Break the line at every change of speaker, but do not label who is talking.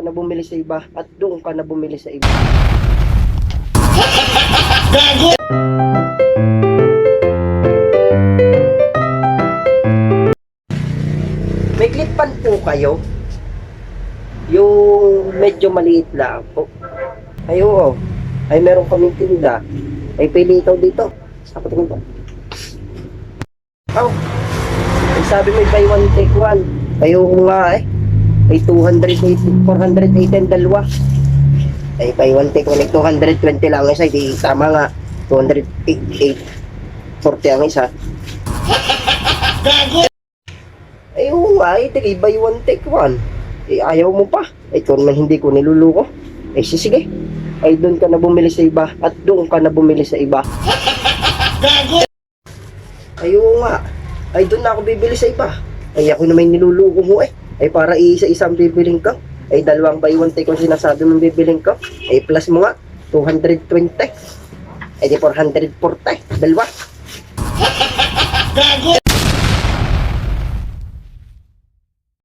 na bumili sa iba at doon ka na bumili sa iba.
Gago!
May clip-pan po kayo? Yung medyo maliit lang po. Ay oo. Ay meron kaming tinda. Ay pili ikaw dito. Ako tingin po. Oh. Ay sabi mo buy one take one. Ayoko nga eh. Ay 280, 480 ang dalawa. Ay buy one take one. Ay 220 lang ang isa. Di tama nga. 288. 40 ang isa.
Gago!
Ay oo nga eh. Tigay buy one take one. Eh, ayaw mo pa. Ay, kung man hindi ko niluluko. Ay, sige. Ay, doon ka na bumili sa iba. At doon ka na bumili sa iba.
Gago!
Ay, oo nga. Ay, doon na ako bibili sa iba. Ay, ako na may niluluko mo eh. Ay, para isa-isang bibiling ka. Ay, dalawang buy one take kung sinasabi mong bibiling ka. Ay, plus mo nga. 220. Ay, di 440. Dalawa.
Gago!